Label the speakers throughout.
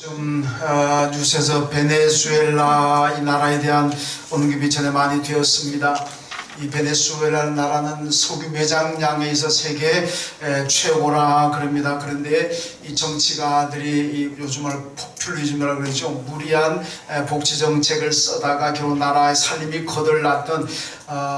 Speaker 1: 뉴스에서 베네수엘라 이 나라에 대한 언급이 전에 많이 되었습니다. 이 베네수엘라 나라는 석유 매장량에 있어 세계 최고라 그럽니다. 그런데 이 정치가들이 요즘 말 포퓰리즘이라고 그러죠. 무리한 복지 정책을 써다가 결국 나라의 살림이 거덜났던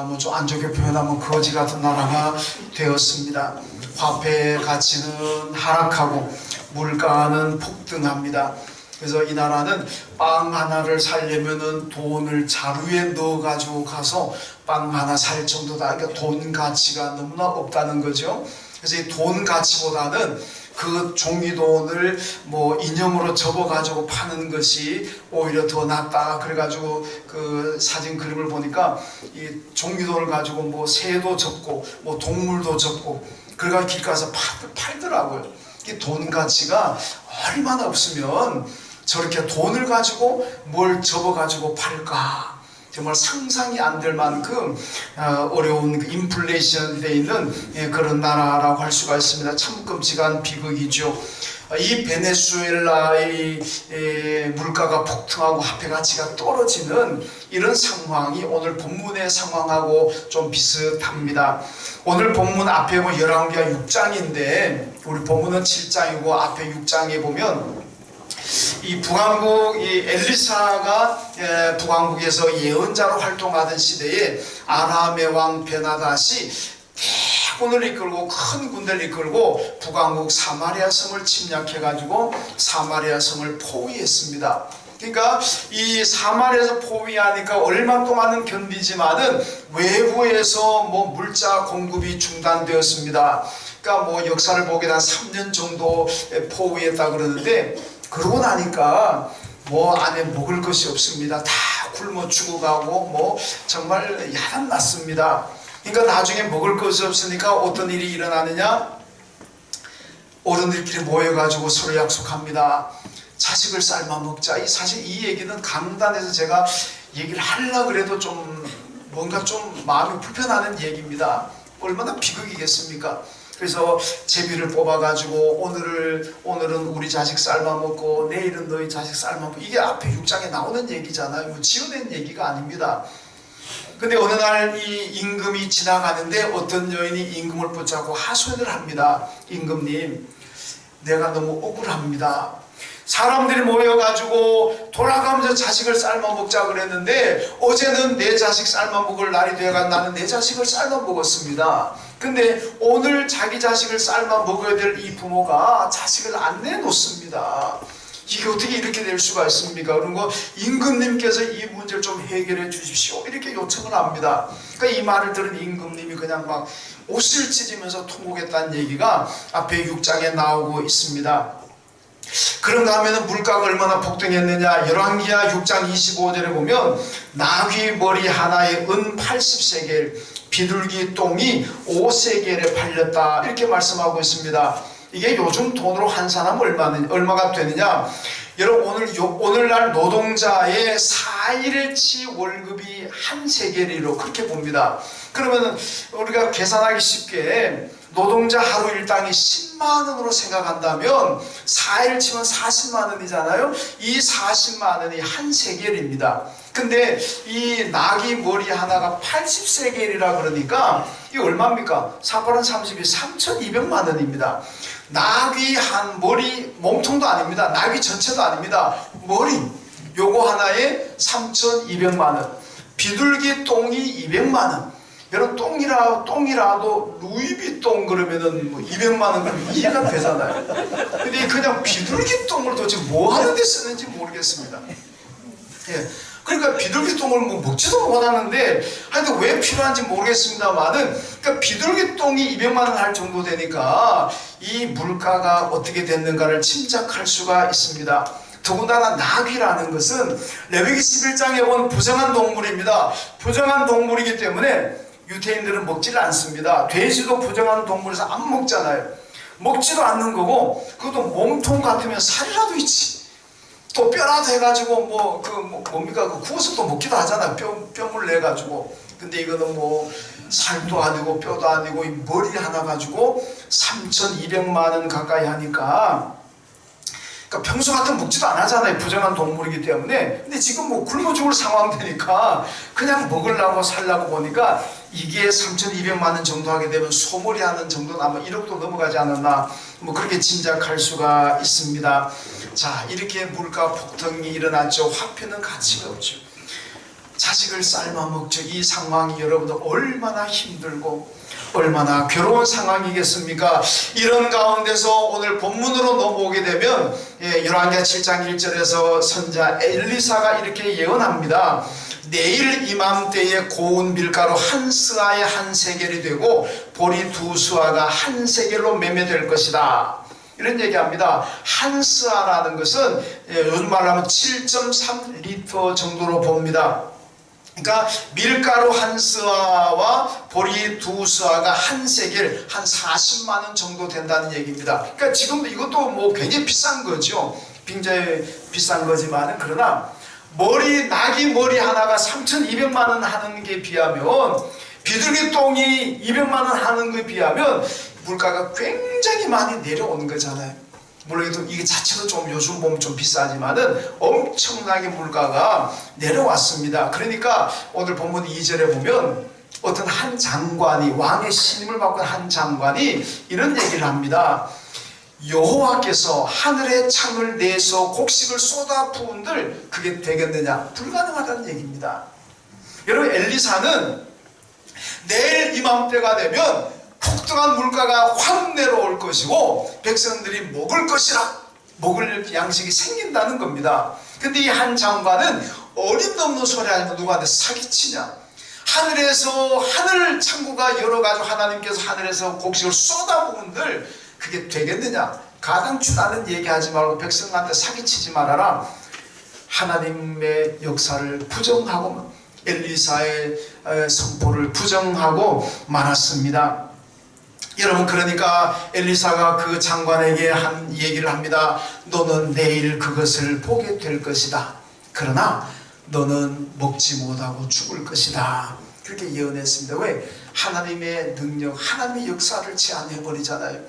Speaker 1: 뭐 좀 안 좋게 표현하면 거지 같은 나라가 되었습니다. 화폐 가치는 하락하고 물가는 폭등합니다. 그래서 이 나라는 빵 하나를 사려면은 돈을 자루에 넣어 가지고 가서 빵 하나 살 정도다. 그러니까 돈 가치가 너무나 없다는 거죠. 그래서 이 돈 가치보다는 그 종이돈을 뭐 인형으로 접어 가지고 파는 것이 오히려 더 낫다. 그래가지고 그 사진 그림을 보니까 이 종이돈을 가지고 뭐 새도 접고 뭐 동물도 접고 그래가 길가에서 팔더라고요. 이 돈 가치가 얼마나 없으면 저렇게 돈을 가지고 뭘 접어 가지고 팔까? 정말 상상이 안 될 만큼 어려운 인플레이션이 되어 있는 그런 나라라고 할 수가 있습니다. 참 끔찍한 비극이죠. 이 베네수엘라의 물가가 폭등하고 화폐 가치가 떨어지는 이런 상황이 오늘 본문의 상황하고 좀 비슷합니다. 오늘 본문 앞에 보면 열왕기하 6장인데 우리 본문은 7장이고 앞에 6장에 보면 이 북왕국 이 엘리사가 북왕국에서 예언자로 활동하던 시대에 아람의 왕 베나닷이 대군을 이끌고 큰 군대를 이끌고 북왕국 사마리아 성을 침략해 가지고 사마리아 성을 포위했습니다. 그러니까 이 사마리아에서 포위하니까 얼마 동안은 견디지만은 외부에서 뭐 물자 공급이 중단되었습니다. 그러니까 뭐 역사를 보게 한 3년 정도 포위했다 그러는데 그러고 나니까 뭐 안에 먹을 것이 없습니다. 다 굶어 죽어가고 뭐 정말 야단났습니다. 그러니까 나중에 먹을 것이 없으니까 어떤 일이 일어나느냐? 어른들끼리 모여가지고 서로 약속합니다. 자식을 삶아 먹자. 사실 이 얘기는 강단에서 제가 얘기를 하려고 그래도 좀 뭔가 좀 마음이 불편하는 얘기입니다. 얼마나 비극이겠습니까? 그래서 제비를 뽑아가지고 오늘은 우리 자식 삶아먹고 내일은 너희 자식 삶아먹고 이게 앞에 6장에 나오는 얘기잖아요. 뭐 지어낸 얘기가 아닙니다. 근데 어느 날 이 임금이 지나가는데 어떤 여인이 임금을 붙잡고 하소연을 합니다. 임금님, 내가 너무 억울합니다. 사람들이 모여가지고 돌아가면서 자식을 삶아먹자 그랬는데 어제는 내 자식 삶아먹을 날이 되어가 나는 내 자식을 삶아먹었습니다. 근데 오늘 자기 자식을 삶아먹어야 될 이 부모가 자식을 안 내놓습니다. 이게 어떻게 이렇게 될 수가 있습니까? 그런 거 임금님께서 이 문제를 좀 해결해 주십시오. 이렇게 요청을 합니다. 그러니까 이 말을 들은 임금님이 그냥 막 옷을 찢으면서 통곡했다는 얘기가 앞에 6장에 나오고 있습니다. 그런가 하면 물가가 얼마나 폭등했느냐. 열왕기하 6장 25절에 보면 나귀 머리 하나에 은 80세겔 비둘기 똥이 5세겔에 팔렸다 이렇게 말씀하고 있습니다. 이게 요즘 돈으로 한 사람 얼마가 되느냐. 여러분 오늘날 노동자의 4일치 월급이 한 세겔이로 그렇게 봅니다. 그러면 우리가 계산하기 쉽게 노동자 하루 일당이 10만원으로 생각한다면 4일 치면 40만원이잖아요. 이 40만원이 한 세겔입니다. 근데 이 나귀 머리 하나가 80세겔이라 그러니까 이게 얼마입니까? 4, 8, 32, 3,200만원입니다. 나귀 한 머리, 몸통도 아닙니다. 나귀 전체도 아닙니다. 머리 요거 하나에 3,200만원. 비둘기 똥이 200만원. 여러분 똥이라도 루이비똥 그러면은 뭐 200만원 그러면 이해가 되잖아요. 근데 그냥 비둘기 똥을 도대체 뭐 하는 데 쓰는지 모르겠습니다. 예. 그러니까 비둘기 똥을 뭐 먹지도 못하는데 하여튼 왜 필요한지 모르겠습니다만은 그러니까 비둘기 똥이 200만원 할 정도 되니까 이 물가가 어떻게 됐는가를 짐작할 수가 있습니다. 더군다나 나귀라는 것은 레위기 11장에 본 부정한 동물입니다. 부정한 동물이기 때문에 유대인들은 먹지를 않습니다. 돼지도 부정한 동물에서 안 먹잖아요. 먹지도 않는 거고 그것도 몸통 같으면 살이라도 있지. 또 뼈라도 해가지고 뭡니까 구워서 또 먹기도 하잖아요. 뼈물 내가지고. 근데 이거는 뭐 살도 아니고 뼈도 아니고 이 머리 하나 가지고 3,200만원 가까이 하니까 그러니까 평소 같으면 먹지도 안 하잖아요. 부정한 동물이기 때문에. 근데 지금 뭐 굶어 죽을 상황 되니까 그냥 먹으려고 살려고 보니까 이게 3,200만 원 정도 하게 되면 소몰이 하는 정도는 아마 1억도 넘어가지 않았나, 뭐 그렇게 짐작할 수가 있습니다. 자, 이렇게 물가 폭등이 일어났죠. 화폐는 가치가 없죠. 자식을 삶아 먹죠. 이 상황이 여러분들 얼마나 힘들고 얼마나 괴로운 상황이겠습니까? 이런 가운데서 오늘 본문으로 넘어오게 되면 열왕기하 7장 1절에서 선자 엘리사가 이렇게 예언합니다. 내일 이맘때에 고운 밀가루 한 스아에 한 세겔이 되고 보리 두 스아가 한 세겔로 매매될 것이다. 이런 얘기합니다. 한 스아라는 것은 요즘 말로 하면 7.3리터 정도로 봅니다. 그러니까 밀가루 한 스아와 보리 두 스아가 한 세겔, 한 40만 원 정도 된다는 얘기입니다. 그러니까 지금 이것도 뭐 굉장히 비싼 거죠. 굉장히 비싼 거지만, 그러나 낙이 머리 하나가 3,200만 원 하는 게 비하면, 비둘기 똥이 200만 원 하는 것에 비하면 물가가 굉장히 많이 내려오는 거잖아요. 물론 이게 자체도 좀 요즘 보면 좀 비싸지만은 엄청나게 물가가 내려왔습니다. 그러니까 오늘 본문 2절에 보면 어떤 한 장관이, 왕의 신임을 받고 한 장관이 이런 얘기를 합니다. 여호와께서 하늘의 창을 내서 곡식을 쏟아 부은들 그게 되겠느냐? 불가능하다는 얘기입니다. 여러분, 엘리사는 내일 이맘때가 되면 폭등한 물가가 확 내려올 것이고 백성들이 먹을 것이라, 먹을 양식이 생긴다는 겁니다. 근데 이 한 장관은 어림도 없는 소리 아니고 누구한테 사기치냐? 하늘에서, 하늘 창고가 열어가지고 하나님께서 하늘에서 곡식을 쏟아부은들 그게 되겠느냐? 가당추다는 얘기하지 말고 백성한테 사기치지 말아라. 하나님의 역사를 부정하고 엘리사의 선포를 부정하고 말았습니다. 여러분, 그러니까 엘리사가 그 장관에게 한 얘기를 합니다. 너는 내일 그것을 보게 될 것이다. 그러나 너는 먹지 못하고 죽을 것이다. 그렇게 예언했습니다. 왜? 하나님의 능력, 하나님의 역사를 제한해버리잖아요.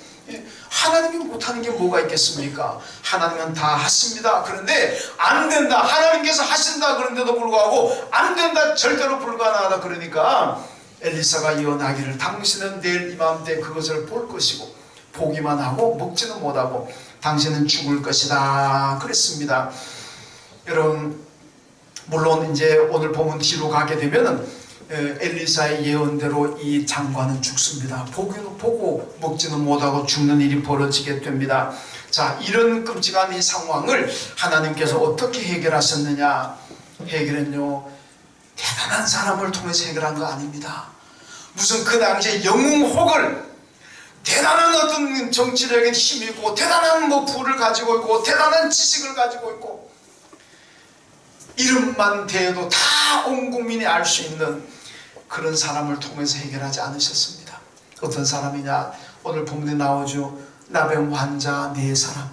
Speaker 1: 하나님이 못하는 게 뭐가 있겠습니까? 하나님은 다 하십니다. 그런데 안 된다. 하나님께서 하신다. 그런데도 불구하고 안 된다. 절대로 불가능하다. 그러니까 엘리사가 예언하기를 당신은 내일 이맘때 그것을 볼 것이고 보기만 하고 먹지는 못하고 당신은 죽을 것이다. 그랬습니다. 여러분, 물론 이제 오늘 본문 뒤로 가게 되면은 엘리사의 예언대로 이 장관은 죽습니다. 보기는 보고 먹지는 못하고 죽는 일이 벌어지게 됩니다. 자, 이런 끔찍한 이 상황을 하나님께서 어떻게 해결하셨느냐? 해결은요, 대단한 사람을 통해서 해결한 거 아닙니다. 무슨 그 당시에 영웅혹을, 대단한 어떤 정치력인 힘이 있고 대단한 뭐 부를 가지고 있고 대단한 지식을 가지고 있고 이름만 대해도 다 온 국민이 알 수 있는 그런 사람을 통해서 해결하지 않으셨습니다. 어떤 사람이냐? 오늘 본문에 나오죠. 나병 환자 4사람,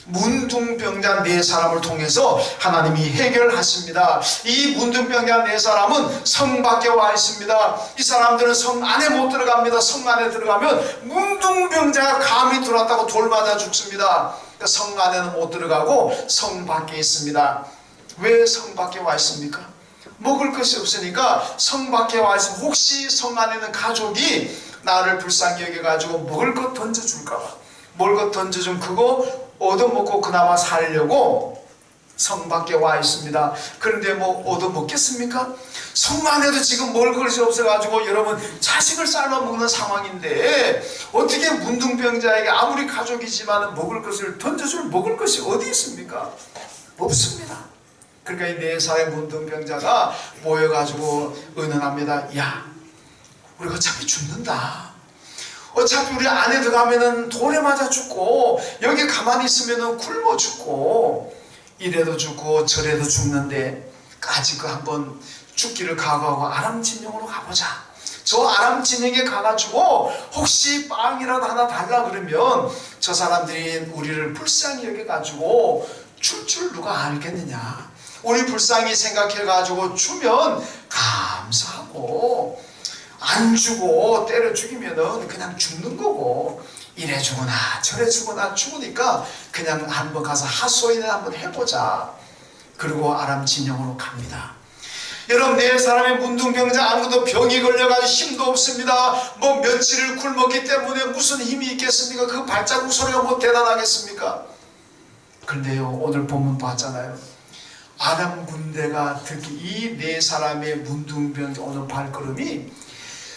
Speaker 1: 문둥병자 4사람을 통해서 하나님이 해결하십니다. 이 문둥병자 4사람은 성 밖에 와 있습니다. 이 사람들은 성 안에 못 들어갑니다. 성 안에 들어가면 문둥병자가 감이 들어왔다고 돌 맞아 죽습니다. 그러니까 성 안에는 못 들어가고 성 밖에 있습니다. 왜 성 밖에 와 있습니까? 먹을 것이 없으니까 성 밖에 와 있으면 혹시 성 안에 있는 가족이 나를 불쌍히 여겨가지고 먹을 것 던져줄까봐, 먹을 것 던져주면 그거 얻어먹고 그나마 살려고 성 밖에 와 있습니다. 그런데 뭐 얻어먹겠습니까? 성 안에도 지금 먹을 것이 없어가지고 여러분 자식을 삶아 먹는 상황인데 어떻게 문둥병자에게 아무리 가족이지만 먹을 것을 던져줄 먹을 것이 어디 있습니까? 없습니다. 그러니까 이 4살의 문둥병자가 모여가지고 의논합니다. 야, 우리가 어차피 죽는다. 어차피 우리 안에 들어가면은 돌에 맞아 죽고 여기 가만히 있으면은 굶어 죽고 이래도 죽고 저래도 죽는데 까짓 거 한번 죽기를 각오하고 아람진영으로 가보자. 저 아람진영에 가가지고 혹시 빵이라도 하나 달라 그러면 저 사람들이 우리를 불쌍히 여겨가지고 줄 줄 누가 알겠느냐. 우리 불쌍히 생각해가지고 주면 감사하고 안 주고 때려 죽이면은 그냥 죽는 거고 이래 죽으나 저래 죽으나 죽으니까 그냥 한번 가서 하소연을 한번 해보자. 그리고 아람 진영으로 갑니다. 여러분, 네 사람의 문둥병자, 아무도 병이 걸려가지고 힘도 없습니다. 뭐 며칠을 굶었기 때문에 무슨 힘이 있겠습니까? 그 발자국 소리가 뭐 대단하겠습니까? 그런데요, 오늘 본문 봤잖아요. 아람 군대가 특히 이 네 사람의 문둥병자 오는 발걸음이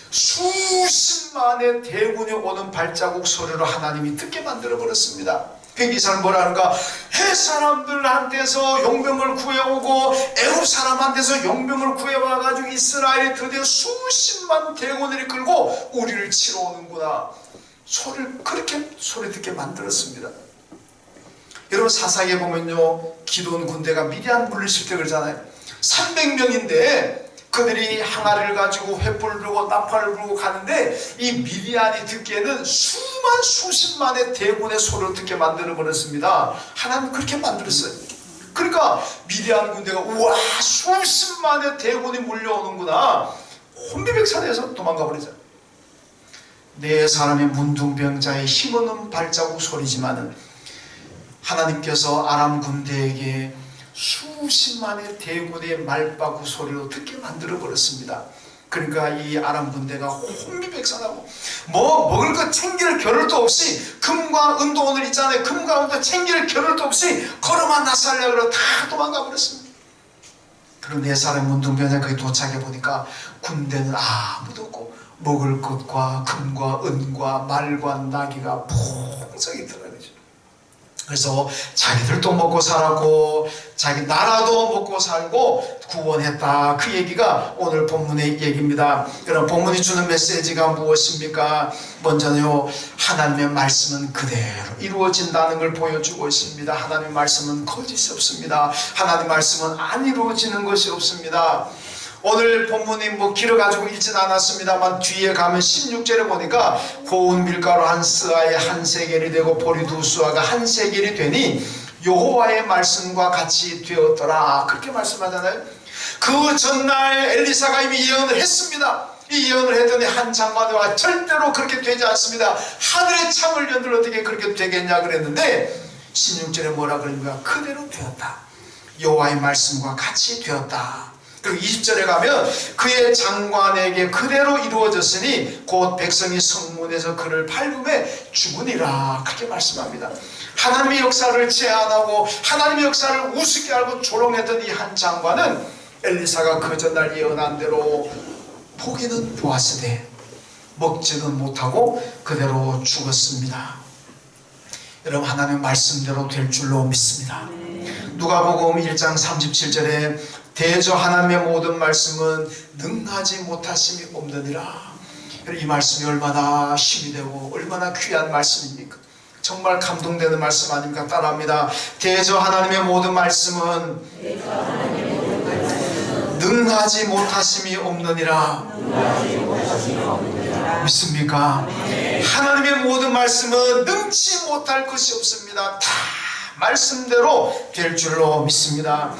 Speaker 1: 수십만의 대군이 오는 발자국 소리로 하나님이 듣게 만들어 버렸습니다. 이 사람 뭐라는가? 해 사람들한테서 용병을 구해오고 애굽 사람한테서 용병을 구해와가지고 이스라엘이 드디어 수십만 대군들이 끌고 우리를 치러 오는구나. 소리를 그렇게 소리 듣게 만들었습니다. 여러분, 사사기에 보면요, 기드온 군대가 미디안 물리칠 때 그러잖아요. 300명인데 그들이 항아리를 가지고 횃불을 들고 나팔을 불고 가는데 이 미디안이 듣기에는 수십만의 대군의 소리를 듣게 만들어 버렸습니다. 하나님 그렇게 만들었어요. 그러니까 미디안 군대가 우와, 수십만의 대군이 몰려오는구나, 혼비백산에서 도망가 버리죠. 네 사람의 문둥병자의 힘없는 발자국 소리지만은 하나님께서 아람 군대에게 수십만의 대군의 말바구 소리로 듣게 만들어 버렸습니다. 그러니까 이 아람 군대가 혼비백산하고 뭐 먹을 것 챙길 겨를도 없이, 금과 은도 오늘 있잖아요. 금과 은도 챙길 겨를도 없이 걸어만 나살려고 다 도망가 버렸습니다. 그리고 네 사람 문둥병자 거기 도착해 보니까 군대는 아무도 없고 먹을 것과 금과 은과 말과 나귀가 풍성히 들어가죠. 그래서 자기들도 먹고 살았고 자기 나라도 먹고 살고 구원했다. 그 얘기가 오늘 본문의 얘기입니다. 여러분, 본문이 주는 메시지가 무엇입니까? 먼저는요, 하나님의 말씀은 그대로 이루어진다는 걸 보여주고 있습니다. 하나님의 말씀은 거짓이 없습니다. 하나님의 말씀은 안 이루어지는 것이 없습니다. 오늘 본문이 뭐 길어가지고 읽진 않았습니다만 뒤에 가면 16절에 보니까 고운 밀가루 한 스아에 한 세겔이 되고 보리 두 수아가 한 세겔이 되니 여호와의 말씀과 같이 되었더라. 그렇게 말씀하잖아요. 그 전날 엘리사가 이미 예언을 했습니다. 이 예언을 했더니 한 장관과 절대로 그렇게 되지 않습니다. 하늘의 창을 연들 어떻게 그렇게 되겠냐 그랬는데 16절에 뭐라 그러니까 그대로 되었다. 여호와의 말씀과 같이 되었다. 그리고 20절에 가면 그의 장관에게 그대로 이루어졌으니 곧 백성이 성문에서 그를 밟음에 죽으니라. 그렇게 말씀합니다. 하나님의 역사를 제안하고 하나님의 역사를 우습게 알고 조롱했던 이 한 장관은 엘리사가 그 전날 예언한 대로 보기는 보았으되 먹지는 못하고 그대로 죽었습니다. 여러분, 하나님의 말씀대로 될 줄로 믿습니다. 누가복음 1장 37절에 대저 하나님의 모든 말씀은 능하지 못하심이 없느니라. 이 말씀이 얼마나 힘이 되고 얼마나 귀한 말씀입니까? 정말 감동되는 말씀 아닙니까? 따라합니다. 대저 하나님의 모든 말씀은 능하지 못하심이 없느니라. 믿습니까? 하나님의 모든 말씀은 능치 못할 것이 없습니다. 다 말씀대로 될 줄로 믿습니다.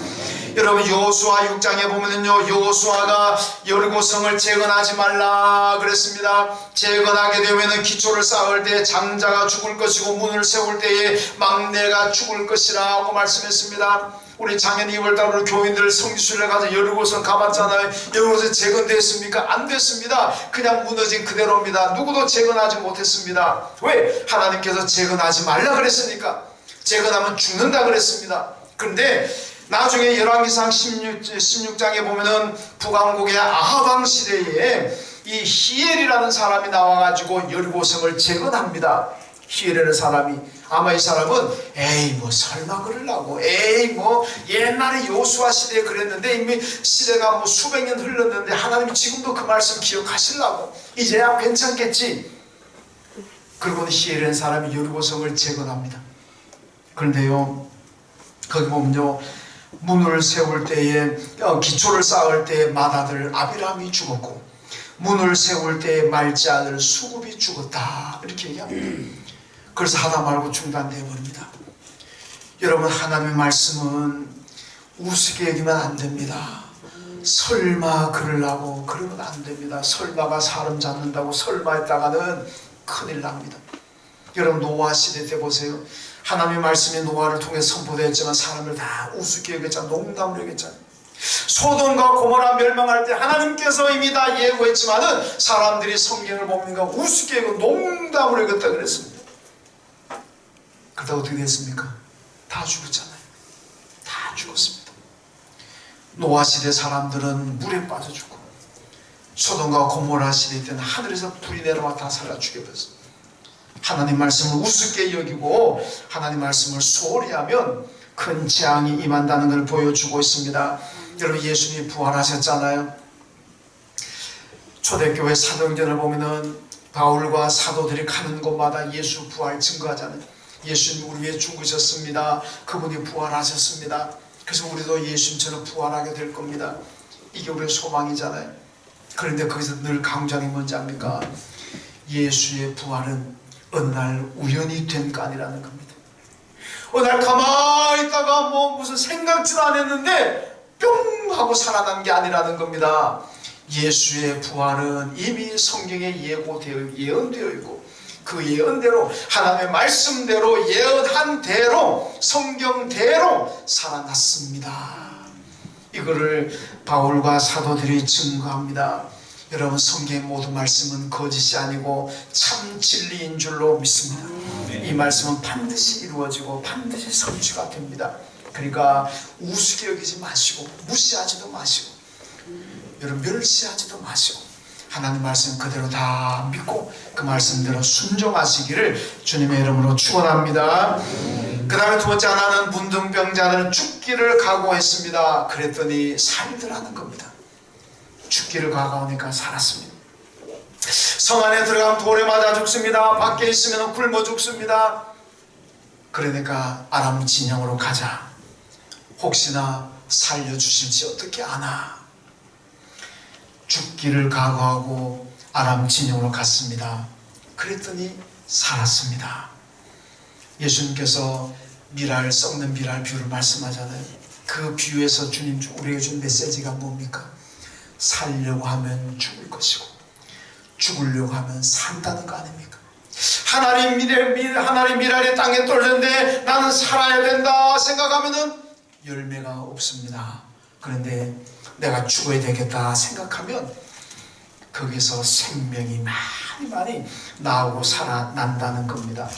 Speaker 1: 여러분, 여호수아 6장에 보면은요, 여호수아가 여리고성을 재건하지 말라 그랬습니다. 재건하게 되면은 기초를 쌓을 때 장자가 죽을 것이고 문을 세울 때에 막내가 죽을 것이라고 말씀했습니다. 우리 작년 2월달 우리 교인들 성지순례 가서 여리고성 가봤잖아요. 여리고성 재건됐습니까? 안 됐습니다. 그냥 무너진 그대로입니다. 누구도 재건하지 못했습니다. 왜? 하나님께서 재건하지 말라 그랬으니까. 재건하면 죽는다 그랬습니다. 그런데 나중에 열왕기상 16장에 보면은 북왕국의 아합 시대에 이 히엘이라는 사람이 나와가지고 여리고성을 재건합니다. 히엘이라는 사람이, 아마 이 사람은 에이 뭐 설마 그러려고, 에이 뭐 옛날에 요수아 시대에 그랬는데 이미 시대가 뭐 수백 년 흘렀는데 하나님이 지금도 그 말씀 기억하시려고 이제야 괜찮겠지. 그러고는 히엘이라는 사람이 여리고성을 재건합니다. 그런데요, 거기 보면요, 문을 세울 때에 기초를 쌓을 때에 맏아들 아비람이 죽었고 문을 세울 때에 말지 아들 수굽이 죽었다. 이렇게 얘기합니다. 그래서 하다 말고 중단되어 버립니다. 여러분, 하나님의 말씀은 우습게 여기면 안 됩니다. 설마 그러려고 그러면 안 됩니다. 설마가 사람 잡는다고 설마했다가는 큰일 납니다. 여러분 노아 시대 때 보세요. 하나님의 말씀이 노아를 통해 선포되었지만 사람을 다 우습게 여겼잖아요. 농담으로 여겼잖아요. 소돔과 고모라 멸망할 때 하나님께서 이미 다 예고했지만은 사람들이 성경을 봅니까? 우습게 여기고 농담으로 여겼다 그랬습니다. 그러다 어떻게 됐습니까? 다 죽었잖아요. 다 죽었습니다. 노아 시대 사람들은 물에 빠져 죽고, 소돔과 고모라 시대 때는 하늘에서 불이 내려와 다 살아 죽여버렸습니다. 하나님 말씀을 우습게 여기고 하나님 말씀을 소홀히 하면 큰 재앙이 임한다는 걸 보여주고 있습니다. 여러분, 예수님이 부활하셨잖아요. 초대교회 사도행전을 보면은 바울과 사도들이 가는 곳마다 예수 부활 증거하잖아요. 예수님 우리 위해 죽으셨습니다. 그분이 부활하셨습니다. 그래서 우리도 예수님처럼 부활하게 될 겁니다. 이게 우리의 소망이잖아요. 그런데 거기서 늘 강조하는 게 뭔지 압니까? 예수의 부활은 어느 날 우연히 된 거 아니라는 겁니다. 어느 날 가만히 있다가 무슨 생각지도 안 했는데 뿅 하고 살아난 게 아니라는 겁니다. 예수의 부활은 이미 성경에 예언되어 있고, 그 예언대로 하나님의 말씀대로 예언한 대로 성경대로 살아났습니다. 이거를 바울과 사도들이 증거합니다. 여러분, 성경의 모든 말씀은 거짓이 아니고 참 진리인 줄로 믿습니다. 이 말씀은 반드시 이루어지고 반드시 성취가 됩니다. 그러니까 우습게 여기지 마시고 무시하지도 마시고 여러분 멸시하지도 마시고 하나님 말씀 그대로 다 믿고 그 말씀대로 순종하시기를 주님의 이름으로 축원합니다. 그 다음에 두 번째 하나는 문둥병자는 죽기를 각오했습니다. 그랬더니 살더라는 겁니다. 죽기를 각오하니까 살았습니다. 성 안에 들어가면 돌에 맞아 죽습니다. 밖에 있으면 굶어 죽습니다. 그러니까 아람 진영으로 가자. 혹시나 살려주실지 어떻게 아나. 죽기를 각오하고 아람 진영으로 갔습니다. 그랬더니 살았습니다. 예수님께서 썩는 미랄 비유를 말씀하잖아요. 그 비유에서 주님 우리에게 준 메시지가 뭡니까? 살려고 하면 죽을 것이고 죽으려고 하면 산다는 거 아닙니까? 하나님 미랄이 땅에 떨어졌는데 나는 살아야 된다 생각하면은 열매가 없습니다. 그런데 내가 죽어야 되겠다 생각하면 거기서 생명이 많이 나오고 살아난다는 겁니다.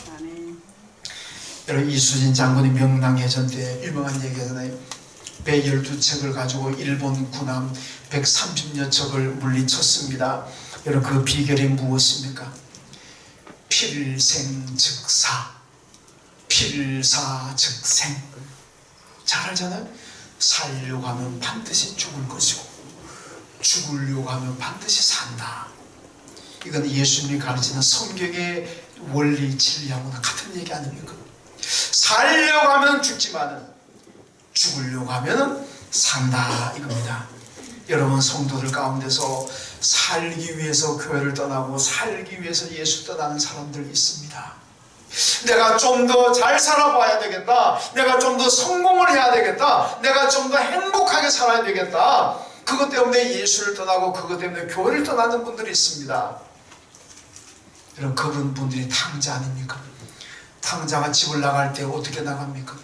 Speaker 1: 여러분, 이수진 장군이 명랑해전 때 유명한 얘기잖아요. 배 12척을 가지고 일본 군함 130여 척을 물리쳤습니다. 여러분, 그 비결이 무엇입니까? 필생즉사, 필사즉생. 잘 알잖아요. 살려고 하면 반드시 죽을 것이고 죽으려고 하면 반드시 산다. 이건 예수님이 가르치는 성경의 원리 진리하고는 같은 얘기 아닙니까? 살려고 하면 죽지만은 죽으려고 하면 산다 이겁니다. 여러분, 성도들 가운데서 살기 위해서 교회를 떠나고 살기 위해서 예수 떠나는 사람들이 있습니다. 내가 좀 더 잘 살아봐야 되겠다. 내가 좀 더 성공을 해야 되겠다. 내가 좀 더 행복하게 살아야 되겠다. 그것 때문에 예수를 떠나고 그것 때문에 교회를 떠나는 분들이 있습니다. 여러분, 그런 분들이 탕자 아닙니까? 탕자가 집을 나갈 때 어떻게 나갑니까?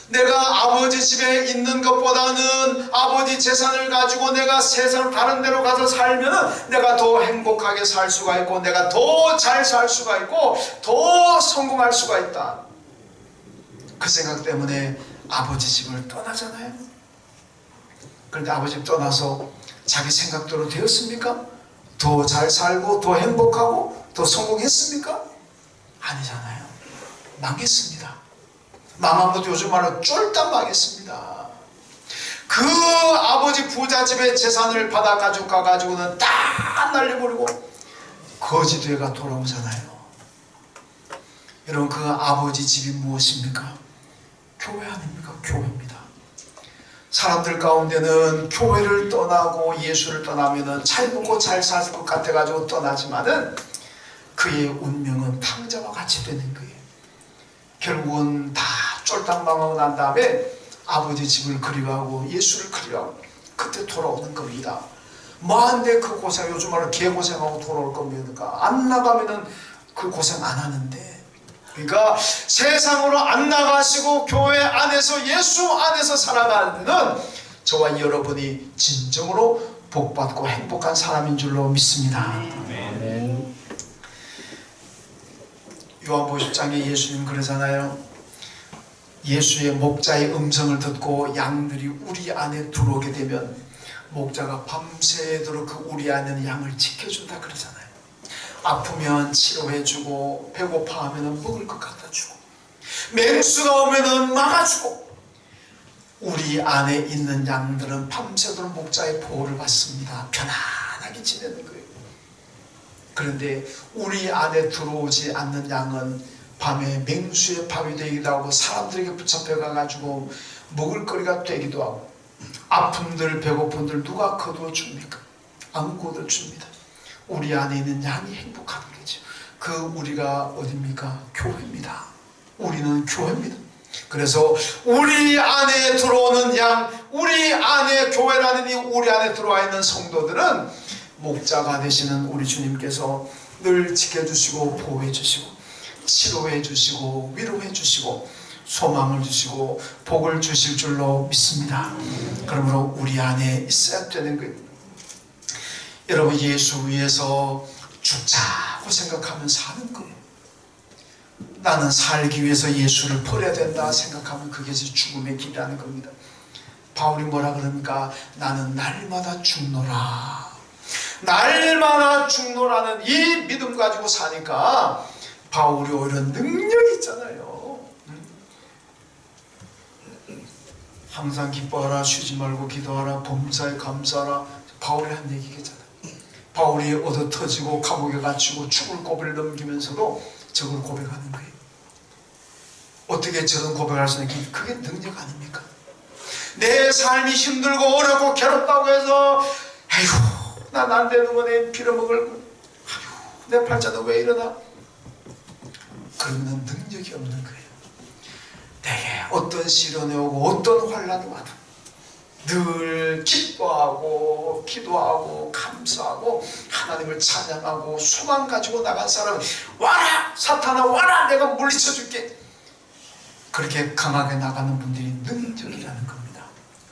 Speaker 1: 내가 아버지 집에 있는 것보다는 아버지 재산을 가지고 내가 세상 다른 데로 가서 살면 내가 더 행복하게 살 수가 있고 내가 더 잘 살 수가 있고 더 성공할 수가 있다. 그 생각 때문에 아버지 집을 떠나잖아요. 그런데 아버지 집 떠나서 자기 생각대로 되었습니까? 더 잘 살고 더 행복하고 더 성공했습니까? 아니잖아요. 망했습니다. 망한 것도 요즘 말로 쫄딱 망했습니다. 그 아버지 부잣집의 재산을 받아 가지고는 다 날려버리고 거지되가 돌아오잖아요. 여러분, 그 아버지 집이 무엇입니까? 교회 아닙니까? 교회입니다. 사람들 가운데는 교회를 떠나고 예수를 떠나면은 잘 먹고 잘 살 것 같아 가지고 떠나지만은 그의 운명은 탕자와 같이 되는 거예요. 결국은 다 쫄딱 망하고 난 다음에 아버지 집을 그리워하고 예수를 그리워하고 그때 돌아오는 겁니다. 뭐한데 그 고생, 요즘 말로 개고생하고 돌아올 겁니까? 안 나가면은 그 고생 안 하는데 그러니까 세상으로 안 나가시고 교회 안에서 예수 안에서 살아가는 데는 저와 여러분이 진정으로 복받고 행복한 사람인 줄로 믿습니다.
Speaker 2: 아멘.
Speaker 1: 요한복음 10장에 예수님 그러잖아요. 예수의 목자의 음성을 듣고 양들이 우리 안에 들어오게 되면 목자가 밤새도록 그 우리 안에 있는 양을 지켜준다 그러잖아요. 아프면 치료해주고 배고파하면 먹을 것 갖다 주고 맹수가 오면 막아주고 우리 안에 있는 양들은 밤새도록 목자의 보호를 받습니다. 편안하게 지내는 거예요. 그런데 우리 안에 들어오지 않는 양은 밤에 맹수의 밥이 되기도 하고 사람들에게 붙잡혀 가가지고 먹을거리가 되기도 하고 아픔들 배고픔들 누가 거두어 줍니까? 아무것도 줍니다. 우리 안에 있는 양이 행복한 거죠. 그 우리가 어딥니까? 교회입니다. 우리는 교회입니다. 그래서 우리 안에 들어오는 양, 우리 안에 교회라는 이 우리 안에 들어와 있는 성도들은 목자가 되시는 우리 주님께서 늘 지켜주시고 보호해 주시고 치료해 주시고 위로해 주시고 소망을 주시고 복을 주실 줄로 믿습니다. 그러므로 우리 안에 있어야 되는 거예요. 여러분 예수 위해서 죽자고 생각하면 사는 거예요. 나는 살기 위해서 예수를 버려야 된다 생각하면 그게 죽음의 길이라는 겁니다. 바울이 뭐라 그럽니까? 나는 날마다 죽노라. 날마다 죽노라는 이 믿음 가지고 사니까 바울이 오히려 능력이 있잖아요. 항상 기뻐하라, 쉬지 말고 기도하라, 범사에 감사하라. 바울이 한 얘기겠잖아요. 바울이 얻어 터지고 감옥에 갇히고 죽을 고비를 넘기면서도 저걸 고백하는 거예요. 어떻게 저런 고백할 수 있는 게 그게 능력 아닙니까? 내 삶이 힘들고 어렵고 괴롭다고 해서 아이고 난 안 되는 거네 빌어먹을 아이고 내 팔자는 왜 이러나 그러면 능력이 없는 거예요. 내게 어떤 시련이 오고 어떤 환란이 와도 늘 기뻐하고 기도하고 감사하고 하나님을 찬양하고 소망 가지고 나간 사람은 와라 사탄아 와라 내가 물리쳐 줄게 그렇게 강하게 나가는 분들이 능력이라는 겁니다.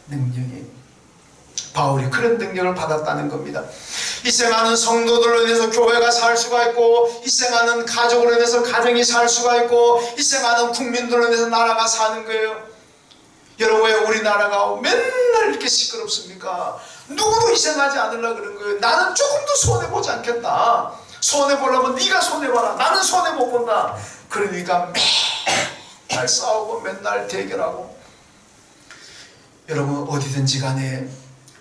Speaker 1: 능력이 바울이 그런 능력을 받았다는 겁니다. 희생하는 성도들로 인해서 교회가 살 수가 있고 희생하는 가족으로 인해서 가정이 살 수가 있고 희생하는 국민들로 인해서 나라가 사는 거예요. 여러분 왜 우리나라가 맨날 이렇게 시끄럽습니까? 누구도 희생하지 않으려고 그런 거예요. 나는 조금도 손해보지 않겠다. 손해보려면 네가 손해봐라. 나는 손해 못 본다. 그러니까 맨날 싸우고 맨날 대결하고 여러분 어디든지 간에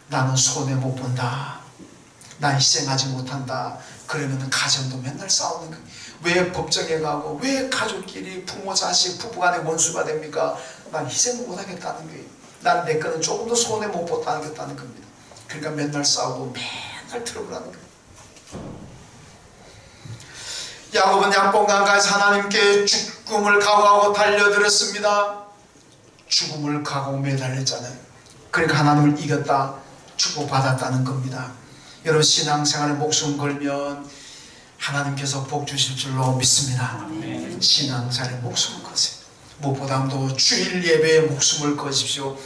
Speaker 1: 나는 손해 못 본다. 나 희생하지 못한다. 그러면 가정도 맨날 싸우는 거예요. 왜 법정에 가고 왜 가족끼리 부모 자식 부부간에 원수가 됩니까? 난 희생 못하겠다는 거예요. 난 내 거는 조금도 손해 못 보겠다는 겁니다. 그러니까 맨날 싸우고 맨날 트러블하는 거예요. 야곱은 약봉강가에서 하나님께 죽음을 각오하고 달려들었습니다. 죽음을 각오하고 매달렸잖아요. 그러니까 하나님을 이겼다 축복받았다는 겁니다. 여러분 신앙생활에 목숨 걸면 하나님께서 복 주실 줄로 믿습니다. 신앙생활에 목숨을 거세요. 무엇보다도 주일 예배에 목숨을 거십시오.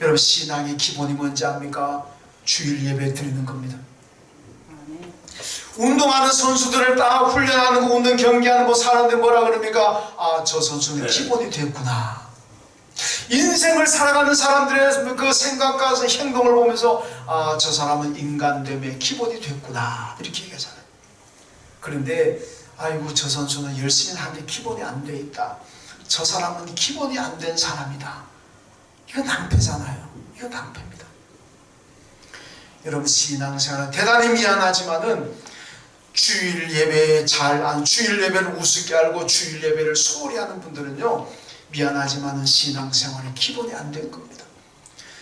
Speaker 1: 여러분 신앙의 기본이 뭔지 압니까? 주일 예배 드리는 겁니다. 운동하는 선수들을 딱 훈련하는 거 운동 경기하는 거 사는데 뭐라 그럽니까? 아, 저 선수는 기본이 됐구나. 인생을 살아가는 사람들의 그 생각과 행동을 보면서 아, 저 사람은 인간됨의 기본이 됐구나 이렇게 얘기하잖아요. 그런데 아이고 저 선수는 열심히 하는데 기본이 안 돼 있다. 저 사람은 기본이 안 된 사람이다. 이거 낭패잖아요. 이거 낭패입니다. 여러분 신앙생활은 대단히 미안하지만은 주일 예배를 우습게 알고 주일 예배를 소홀히 하는 분들은요 미안하지만은 신앙생활의 기본이 안 된 겁니다.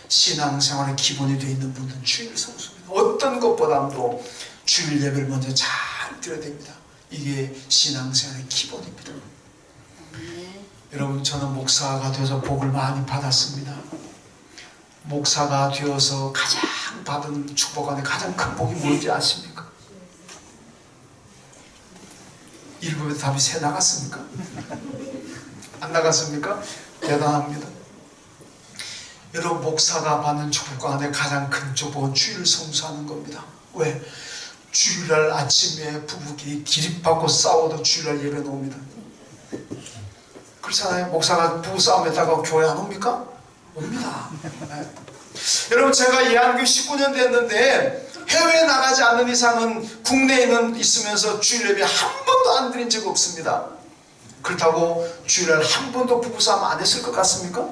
Speaker 1: 신앙생활의 기본이 되어 있는 분들은 주일 성수입니다. 어떤 것보다도 주일 예배를 먼저 잘 드려야 됩니다. 이게 신앙생활의 기본입니다. 여러분 저는 목사가 되어서 복을 많이 받았습니다. 목사가 되어서 가장 받은 축복 안에 가장 큰 복이 뭔지 아십니까? 일부에 답이 새 나갔습니까? 안 나갔습니까? 대단합니다. 여러분, 목사가 받는 축복 가운데 가장 큰 축복은 주일을 성수하는 겁니다. 왜? 주일날 아침에 부부끼리 기립받고 싸워도 주일날 예배 놓습니다. 그렇잖아요. 목사가 부부싸움했다가 교회 안 옵니까? 옵니다. 네. 여러분, 제가 예한교 19년 됐는데 해외에 나가지 않는 이상은 국내에 있으면서 주일 예배 한 번도 안 드린 적 없습니다. 그렇다고 주일날 한 번도 부부싸움 안 했을 것 같습니까?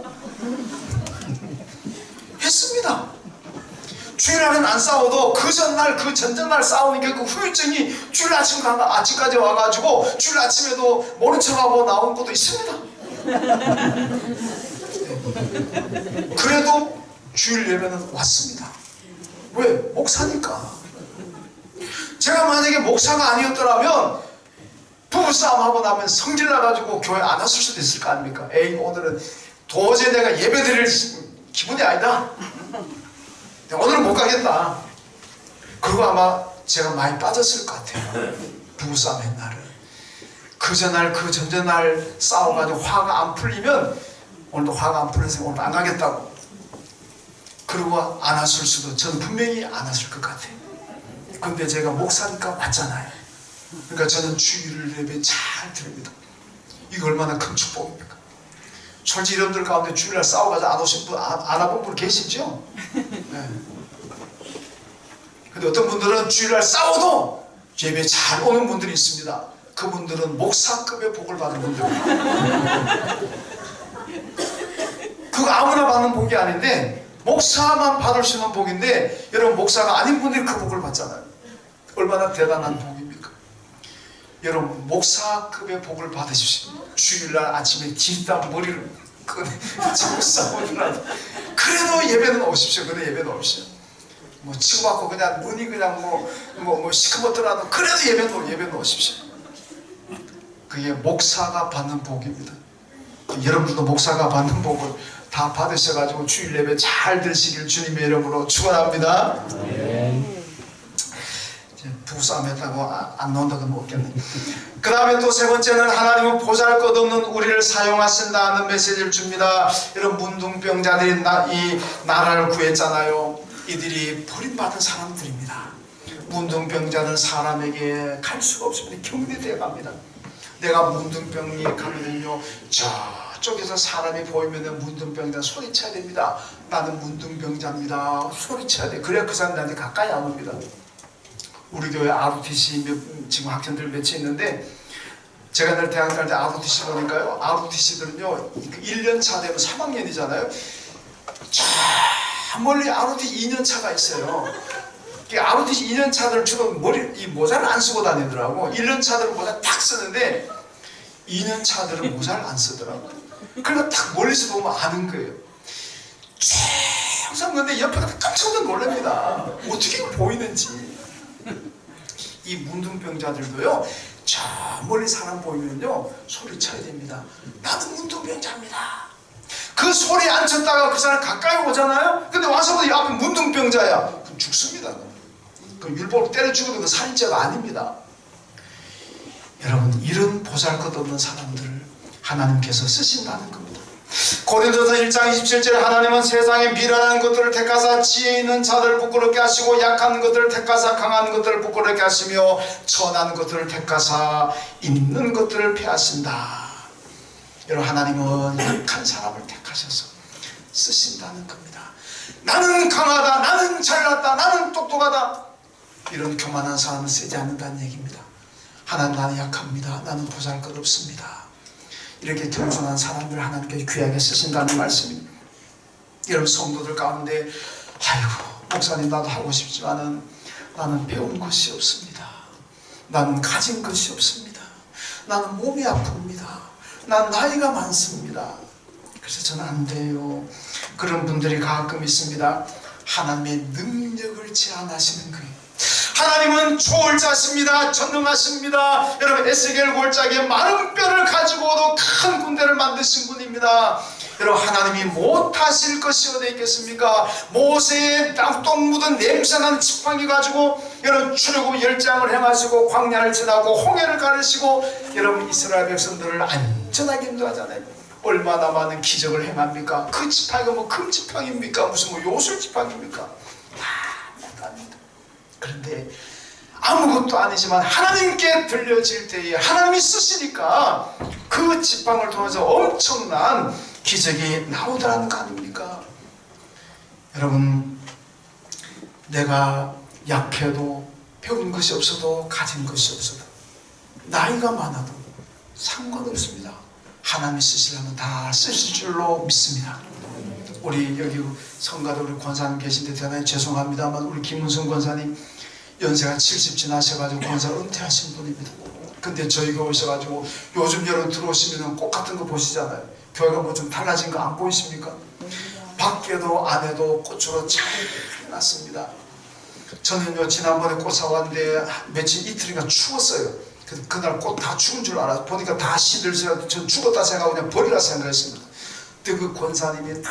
Speaker 1: 했습니다. 주일날은 안 싸워도 그 전날, 그 전전날 싸우니까 그 후유증이 주일 아침까지 와가지고 주일 아침에도 모른 척하고 나온 것도 있습니다. 그래도 주일 예배는 왔습니다. 왜? 목사니까. 제가 만약에 목사가 아니었더라면 부부싸움하고 나면 성질 나가지고 교회 안 왔을 수도 있을 거 아닙니까? 에이, 오늘은 도저히 내가 예배 드릴 기분이 아니다. 오늘은 못 가겠다. 그리고 아마 제가 많이 빠졌을 것 같아요. 부부싸움 옛날은. 그 전날, 그 전전날 싸워가지고 화가 안 풀리면 오늘도 화가 안 풀려서 오늘 안 가겠다고. 그리고 안 왔을 수도, 저는 분명히 안 왔을 것 같아요. 근데 제가 목사니까 왔잖아요. 그러니까 저는 주일 예배 잘 드립니다. 이거 얼마나 큰 축복입니까? 솔직히 여러분들 가운데 주일날 싸워가지고 안 오신 분, 안 와본 분 계시죠? 네. 근데 어떤 분들은 주일날 싸워도 예배 잘 오는 분들이 있습니다. 그분들은 목사급의 복을 받은 분들입니다. 그거 아무나 받는 복이 아닌데 목사만 받을 수 있는 복인데, 여러분, 목사가 아닌 분들이 그 복을 받잖아요. 얼마나 대단한 복입니까? 여러분, 목사급의 복을 받으십시오. 주일날 아침에 뒷담 머리를 지금 싸우더라도 그래도 예배는 오십시오. 그래, 예배는 오십시오. 뭐 치고받고 그냥 눈이 그냥 뭐 시커멓더라도 그래도 예배는 오십시오. 그게 목사가 받는 복입니다. 여러분들도 목사가 받는 복을 다 받으셔가지고 주일 예배 잘 드시길 주님의 이름으로 축원합니다. 부부싸움 했다고 안 나온다고 먹겠네. 그 다음에 또 세 번째는 하나님은 보잘것없는 우리를 사용하신다는 메시지를 줍니다. 이런 문둥병자들이 이 나라를 구했잖아요. 이들이 버림받은 사람들입니다. 문둥병자는 사람에게 갈 수가 없습니다. 격리되어 갑니다. 내가 문둥병이 가면은요, 저쪽에서 사람이 보이면 문둥병자 소리쳐야 됩니다. 나는 문둥병자입니다. 소리쳐야 돼. 그래야 그 사람들한테 가까이 안 옵니다. 우리 교회 ROTC 지금 학생들 몇이 있는데, 제가 늘 대학 갈 때 ROTC 보니까요, ROTC들은요 1년차 되면 3학년이잖아요. 저 멀리 ROTC 2년차가 있어요. ROTC 2년차들 주로 이 모자를 안 쓰고 다니더라고. 1년차들은 모자 딱 쓰는데 2년차들은 모자를 안 쓰더라고. 그러니까 딱 멀리서 보면 아는 거예요. 항상 근데 옆에가 깜짝 놀랍니다. 어떻게 보이는지. 이 문둥병자들도요, 저 멀리 사람 보이면요 소리쳐야 됩니다. 나는 문둥병자입니다. 그 소리 안 쳤다가 그 사람 가까이 오잖아요. 근데 와서도 이 앞에 문둥병자야. 그럼 죽습니다. 그럼 율법으로 때려 죽어도 그 살인죄가 아닙니다. 여러분, 이런 보잘것없는 사람들을 하나님께서 쓰신다는 겁니다. 고린도서 1장 27절에 하나님은 세상에 미련한 것들을 택하사 지혜 있는 자들을 부끄럽게 하시고 약한 것들을 택하사 강한 것들을 부끄럽게 하시며 천한 것들을 택하사 있는 것들을 폐하신다. 여러분, 하나님은 약한 사람을 택하셔서 쓰신다는 겁니다. 나는 강하다, 나는 잘났다, 나는 똑똑하다, 이런 교만한 사람은 쓰지 않는다는 얘기입니다. 하나님, 나는 약합니다. 나는 보잘것없습니다. 이렇게 겸손한 사람들 하나님께서 귀하게 쓰신다는 말씀입니다. 여러분, 성도들 가운데 아이고 목사님 나도 하고 싶지만은 나는 배운 것이 없습니다. 나는 가진 것이 없습니다. 나는 몸이 아픕니다. 난 나이가 많습니다. 그래서 저는 안 돼요. 그런 분들이 가끔 있습니다. 하나님의 능력을 제한하시는 거예요. 하나님은 초월자십니다. 전능하십니다. 여러분, 에스겔 골짜기에 마른 뼈를 가지고도 큰 군대를 만드신 분입니다. 여러분, 하나님이 못하실 것이 어디 있겠습니까? 모세의 똥 묻은 냄새나는 지팡이 가지고 여러분 출애굽 10장을 행하시고 광야를 지나고 홍해를 가르시고 여러분 이스라엘 백성들을 안전하게 인도하잖아요. 얼마나 많은 기적을 행합니까? 그 지팡이가 뭐 금지팡입니까? 무슨 뭐 요술 지팡입니까? 다 못합니다. 그런데 아무것도 아니지만 하나님께 들려질 때에 하나님이 쓰시니까 그 지팡을 통해서 엄청난 기적이 나오더라는 거 아닙니까? 여러분, 내가 약해도 배운 것이 없어도 가진 것이 없어도 나이가 많아도 상관없습니다. 하나님이 쓰시려면 다 쓰실 줄로 믿습니다. 우리 여기 성가도 우리 권사님 계신데 대단히 죄송합니다만 우리 김은성 권사님 연세가 70 지나셔가지고 권사 은퇴하신 분입니다. 근데 저희가 오셔가지고 요즘 여러분 들어오시면 꽃 같은 거 보시잖아요. 교회가 뭐 좀 달라진 거 안 보이십니까? 밖에도 안에도 꽃으로 잘 났습니다. 저는요 지난번에 꽃 사왔는데 며칠 이틀인가 추웠어요. 그날 꽃 다 죽은 줄 알았어요. 보니까 다 시들더라도 전 죽었다 생각하고 그냥 버리라 생각했습니다. 근데 그 권사님이 다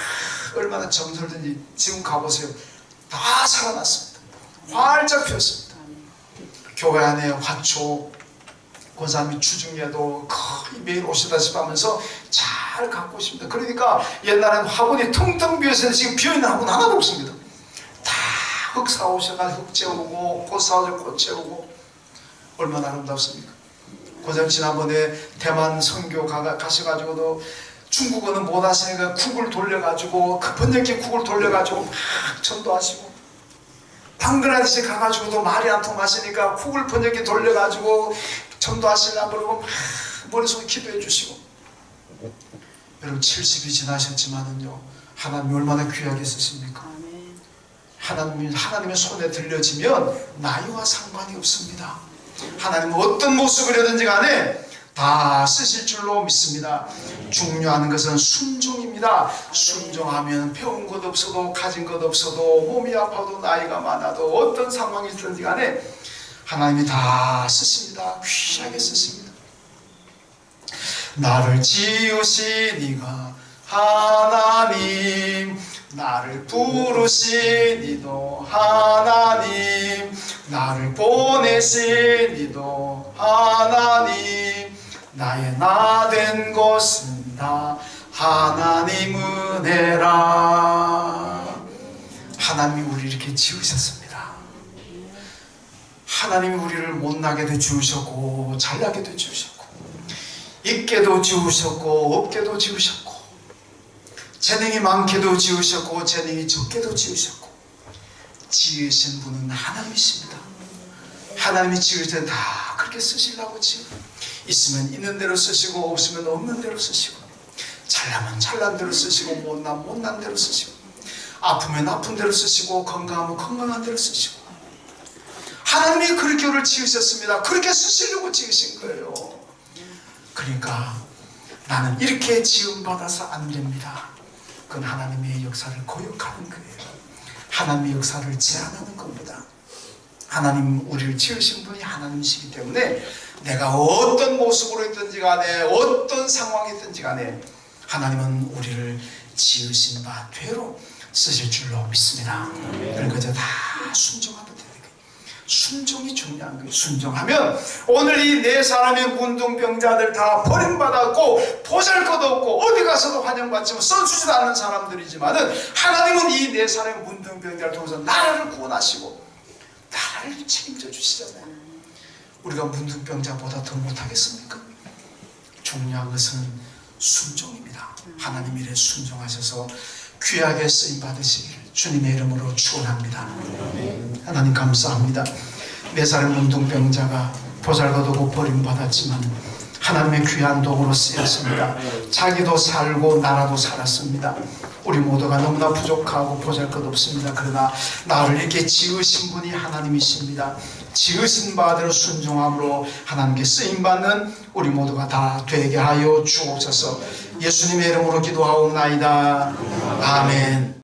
Speaker 1: 얼마나 정설든지 지금 가보세요. 다 살아났습니다. 활짝 피었습니다. 교회 안에 화초 권사님이 주중에도 거의 매일 오시다시피 하면서 잘 갖고 오십니다. 그러니까 옛날에는 화분이 텅텅 비어있었는데 지금 비어있는 화분 하나도 없습니다. 다 흙 사오셔가지고 흙 채우고 꽃 사오셔서 꽃 채우고 얼마나 아름답습니까? 권사님 지난번에 대만 선교 가셔가지고도 중국어는 못 하시니까 쿡을 돌려가지고 그 번역기 쿡을 돌려가지고 막 전도하시고 방글라데시 가가지고도 말이 안 통하시니까 쿡을 번역기 돌려가지고 전도하시려고 그러고 막 머릿속에 기도해 주시고 여러분 70이 지나셨지만은요 하나님이 얼마나 귀하게 쓰십니까? 하나님의 손에 들려지면 나이와 상관이 없습니다. 하나님은 어떤 모습이라든지 간에 다 쓰실 줄로 믿습니다. 중요한 것은 순종입니다. 순종하면 배운 것 없어도 가진 것 없어도 몸이 아파도 나이가 많아도 어떤 상황이 있든지 간에 하나님이 다 쓰십니다. 귀하게 쓰십니다. 나를 지으신 이가 하나님, 나를 부르신 이도 하나님, 나를 보내신 이도 하나님, 나의 나 된 것은 다 하나님 은혜라. 하나님이 우리를 이렇게 지으셨습니다. 하나님이 우리를 못나게도 지으셨고 잘나게도 지으셨고 있게도 지으셨고 없게도 지으셨고 재능이 많게도 지으셨고 재능이 적게도 지으셨고 지으신 분은 하나님이십니다. 하나님이 지을 때 다 그렇게 쓰시려고 지으 있으면 있는 대로 쓰시고 없으면 없는 대로 쓰시고 잘나면 잘난 대로 쓰시고 못나면 못난 대로 쓰시고 아프면 아픈 대로 쓰시고 건강하면 건강한 대로 쓰시고 하나님이 그렇게 우리를 지으셨습니다. 그렇게 쓰시려고 지으신 거예요. 그러니까 나는 이렇게 지음받아서 안 됩니다. 그건 하나님의 역사를 거역하는 거예요. 하나님의 역사를 제한하는 겁니다. 하나님 우리를 지으신 분이 하나님이시기 때문에 내가 어떤 모습으로 있든지 간에 어떤 상황이 있든지 간에 하나님은 우리를 지으신 바 되로 쓰실 줄로 믿습니다. 그래서 다 순종하면 되는 거예요. 순종이 중요한 거예요. 순종하면 오늘 이 네 사람의 문둥병자들 다 버림받았고 보잘것없고 어디 가서도 환영받지 써주지도 않는 사람들이지만은 하나님은 이 네 사람의 문둥병자를 통해서 나라를 구원하시고 나라를 책임져 주시잖아요. 우리가 문둥병자보다 더 못하겠습니까? 중요한 것은 순종입니다. 하나님 일에 순종하셔서 귀하게 쓰임받으시기를 주님의 이름으로 축원합니다. 하나님 감사합니다. 네 살의 문둥병자가 보잘것없고 버림받았지만 하나님의 귀한 도구로 쓰였습니다. 자기도 살고 나라도 살았습니다. 우리 모두가 너무나 부족하고 보잘것없습니다. 그러나 나를 이렇게 지으신 분이 하나님이십니다. 지으신 바대로 순종함으로 하나님께 쓰임받는 우리 모두가 다 되게 하여 주옵소서. 예수님의 이름으로 기도하옵나이다. 아멘.